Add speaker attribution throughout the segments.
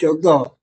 Speaker 1: 14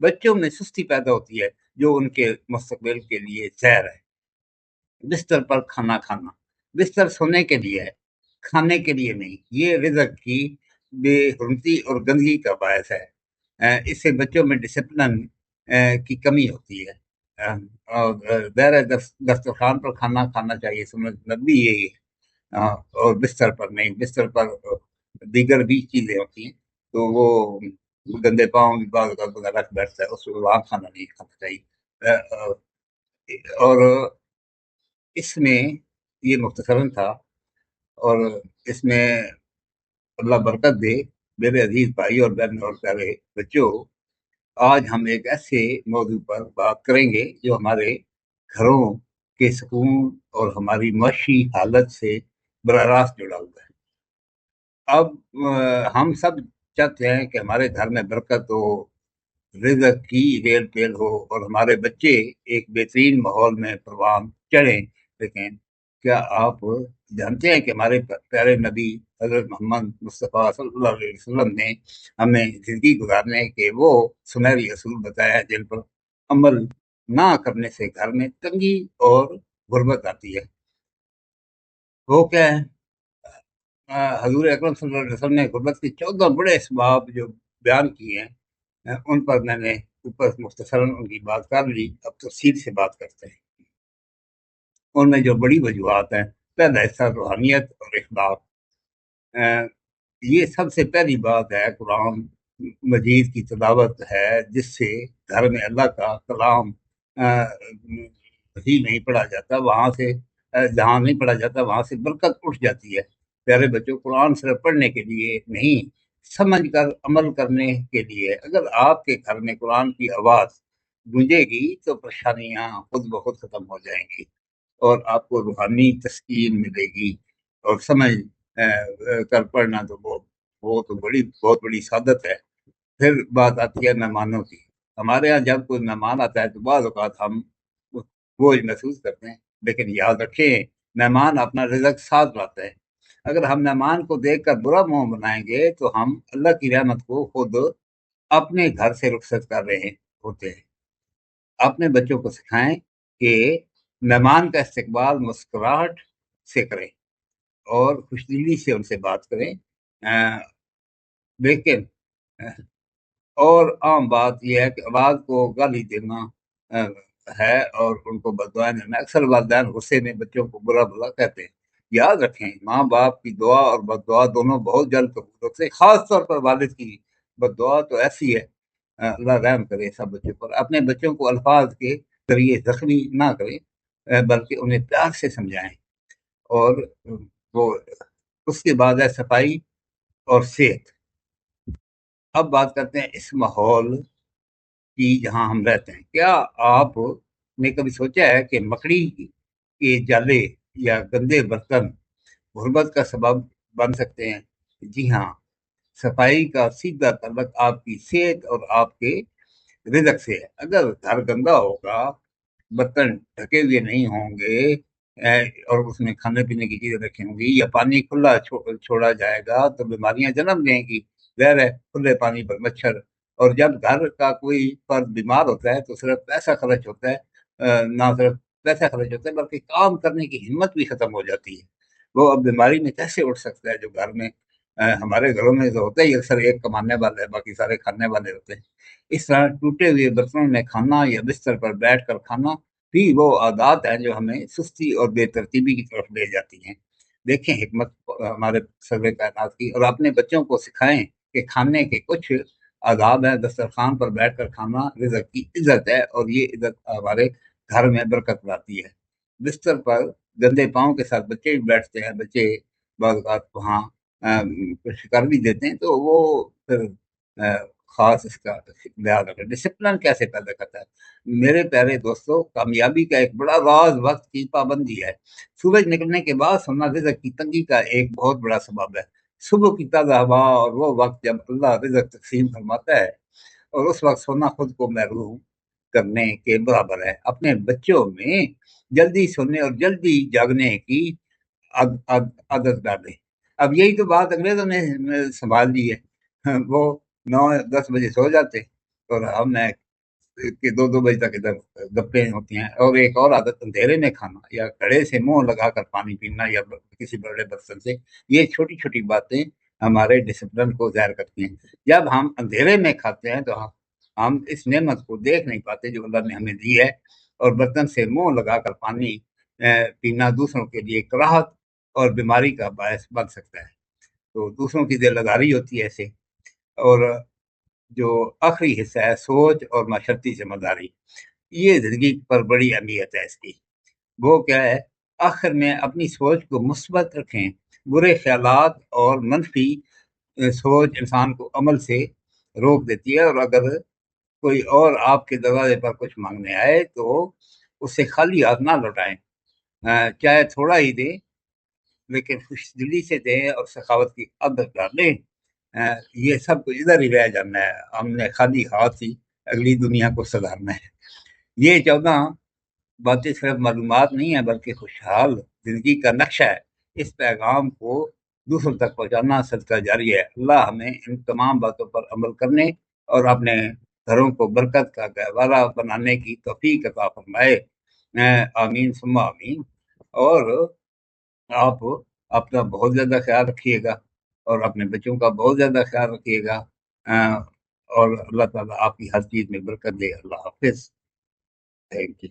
Speaker 1: بچوں میں سستی پیدا ہوتی ہے جو ان کے مستقبل کے لیے زہر ہے۔ بستر پر کھانا کھانا، بستر سونے کے لیے ہے، کھانے کے لیے نہیں، یہ رزق کی بے حرمتی اور گندگی کا باعث ہے۔ اس سے بچوں میں ڈسپلن کی کمی ہوتی ہے۔ اور ظاہر ہے دسترخوان پر کھانا کھانا چاہیے، سنت نبوی یہی ہے، اور بستر پر نہیں۔ بستر پر دیگر بھی چیزیں ہوتی ہیں تو وہ گندے پاؤں بھی بعض اوقات وغیرہ رکھ بیٹھتا ہے، اس کو وہاں کھانا نہیں کھانا چاہیے۔ اور اس میں یہ مختصراً تھا، اور اس میں اللہ برکت دے۔ میرے عزیز بھائی اور بہن اور پیارے بچوں، آج ہم ایک ایسے موضوع پر بات کریں گے جو ہمارے گھروں کے سکون اور ہماری معاشی حالت سے براہ راست جڑا ہوا ہے۔ اب ہم سب چاہتے ہیں کہ ہمارے گھر میں برکت ہو، رزق کی ریل پیل ہو، اور ہمارے بچے ایک بہترین ماحول میں پروان چڑھیں۔ لیکن کیا آپ جانتے ہیں کہ ہمارے پیارے نبی حضرت محمد مصطفیٰ صلی اللہ علیہ وسلم نے ہمیں زندگی گزارنے کے وہ سنہری اصول بتایا جن پر عمل نہ کرنے سے گھر میں تنگی اور غربت آتی ہے؟ وہ کیا ہے؟ حضور اکرم صلی اللہ علیہ وسلم نے غربت کے 14 بڑے اسباب جو بیان کیے ہیں، ان پر میں نے اوپر مختصراً ان کی بات کر لی، اب تفصیل سے بات کرتے ہیں۔ ان میں جو بڑی وجوہات ہیں، پہلا حصہ روحانیت اور اخلاق۔ یہ سب سے پہلی بات ہے، قرآن مجید کی تلاوت ہے، جس سے گھر میں اللہ کا کلام ہی نہیں پڑھا جاتا، وہاں سے جہاں نہیں پڑھا جاتا وہاں سے برکت اٹھ جاتی ہے۔ پیارے بچوں، قرآن صرف پڑھنے کے لیے نہیں، سمجھ کر عمل کرنے کے لیے۔ اگر آپ کے گھر میں قرآن کی آواز گونجے گی تو پریشانیاں خود بخود ختم ہو جائیں گی، اور آپ کو روحانی تسکین ملے گی، اور سمجھ کر پڑھنا تو وہ تو بہت بڑی سعادت ہے۔ پھر بات آتی ہے مہمانوں کی۔ ہمارے ہاں جب کوئی مہمان آتا ہے تو بعض اوقات ہم بوجھ محسوس کرتے ہیں، لیکن یاد رکھیں مہمان اپنا رزق ساتھ لاتا ہے۔ اگر ہم مہمان کو دیکھ کر برا منہ بنائیں گے تو ہم اللہ کی رحمت کو خود اپنے گھر سے رخصت کر رہے ہوتے ہیں۔ اپنے بچوں کو سکھائیں کہ مہمان کا استقبال مسکراہٹ سے کریں اور خوش دلی سے ان سے بات کریں۔ لیکن اور عام بات یہ ہے کہ اولاد کو گالی دینا ہے اور ان کو بددعائیں دینا۔ اکثر والدین غصے میں بچوں کو برا بھلا کہتے ہیں۔ یاد رکھیں ماں باپ کی دعا اور بد دعا دونوں بہت جلد قبول ہوتے ہیں، خاص طور پر والد کی بد دعا تو ایسی ہے، اللہ رحم کرے سب بچوں پر۔ اپنے بچوں کو الفاظ کے ذریعے زخمی نہ کریں، بلکہ انہیں پیار سے سمجھائیں۔ اور وہ اس کے بعد ہے صفائی اور صحت۔ اب بات کرتے ہیں اس ماحول کی جہاں ہم رہتے ہیں۔ کیا آپ نے کبھی سوچا ہے کہ مکڑی کے جالے یا گندے برتن غربت کا سبب بن سکتے ہیں؟ جی ہاں، صفائی کا سیدھا تعلق آپ کی صحت اور آپ کے رزق سے ہے۔ اگر گھر گندا ہوگا، برتن ڈھکے ہوئے نہیں ہوں گے، اور اس میں کھانے پینے کی چیزیں رکھی ہوں گی، یا پانی کھلا چھوڑا جائے گا تو بیماریاں جنم لیں گی۔ ظاہر ہے کھلے پانی پر مچھر، اور جب گھر کا کوئی فرد بیمار ہوتا ہے تو صرف پیسہ خرچ ہوتا ہے، نہ صرف پیسہ خرچ ہوتا ہے بلکہ کام کرنے کی ہمت بھی ختم ہو جاتی ہے۔ وہ اب بیماری میں کیسے اٹھ سکتا ہے جو گھر میں ہمارے گھروں میں تو ہوتا ہی اکثر ایک کمانے والا ہے، باقی سارے کھانے والے ہوتے ہیں۔ اس طرح ٹوٹے ہوئے برتنوں میں کھانا یا بستر پر بیٹھ کر کھانا بھی وہ عادات ہیں جو ہمیں سستی اور بے ترتیبی کی طرف لے جاتی ہیں۔ دیکھیں حکمت ہمارے سرور کائنات کی، اور اپنے بچوں کو سکھائیں کہ کھانے کے کچھ آداب ہیں۔ دسترخوان پر بیٹھ کر کھانا رزق کی عزت ہے، اور یہ عزت ہمارے گھر میں برکت لاتی ہے۔ بستر پر گندے پاؤں کے ساتھ بچے بھی بیٹھتے ہیں، بچے بعض اوقات وہاں کچھ کر بھی دیتے ہیں، تو وہ پھر خاص اس کا لحاظ رکھیں۔ ڈسپلن کیسے پیدا کرتا ہے؟ میرے پیارے دوستوں، کامیابی کا ایک بڑا راز وقت کی پابندی ہے۔ سورج نکلنے کے بعد سونا رزق کی تنگی کا ایک بہت بڑا سبب ہے۔ صبح کی تازہ ہوا اور وہ وقت جب اللہ رزق تقسیم فرماتا ہے، اور اس وقت سونا خود کو محروم کرنے کے برابر ہے۔ اپنے بچوں میں جلدی سونے اور جلدی جاگنے کی عادت ڈالیں۔ اب یہی تو بات انگریزوں نے سنبھال لی ہے۔ وہ 9-10 بجے سو جاتے، اور ہم نے کہ 2-2 بجے تک ادھر گپیں ہوتی ہیں. اور ایک اور عادت اندھیرے میں کھانا یا گھڑے سے منہ لگا کر پانی پینا یا کسی بڑے برتن سے. یہ چھوٹی چھوٹی باتیں ہمارے ڈسپلن کو ظاہر کرتی ہیں. جب ہم اندھیرے میں کھاتے ہیں تو ہم اس نعمت کو دیکھ نہیں پاتے جو اللہ نے ہمیں دی ہے. اور برتن سے منہ لگا کر پانی پینا دوسروں کے لیے کراہت اور بیماری کا باعث بن سکتا ہے. تو دوسروں کی دل لگاری ہوتی ہے ایسے. اور جو آخری حصہ ہے سوچ اور معاشرتی ذمہ داری، یہ زندگی پر بڑی اہمیت ہے اس کی. وہ کیا ہے؟ آخر میں اپنی سوچ کو مثبت رکھیں. برے خیالات اور منفی سوچ انسان کو عمل سے روک دیتی ہے. اور اگر کوئی اور آپ کے دروازے پر کچھ مانگنے آئے تو اس سے خالی ہاتھ نہ لوٹائیں. چاہے تھوڑا ہی دیں لیکن خوش دلی سے دیں اور سخاوت کی عادت ڈالیں. یہ سب کچھ ادھر ہی رہ جانا ہے. ہم نے خالی ہاتھ ہی اگلی دنیا کو سدھارنا ہے. یہ 14 باتیں صرف معلومات نہیں ہیں بلکہ خوشحال زندگی کا نقشہ ہے. اس پیغام کو دوسروں تک پہنچانا صدقہ جاری ہے. اللہ ہمیں ان تمام باتوں پر عمل کرنے اور اپنے گھروں کو برکت کا گہوارہ بنانے کی توفیق عطا فرمائے. آمین ثم آمین. اور آپ اپنا بہت زیادہ خیال رکھیے گا اور اپنے بچوں کا بہت زیادہ خیال رکھیے گا. اور اللہ تعالیٰ آپ کی ہر چیز میں برکت دے. اللہ حافظ. Thank you.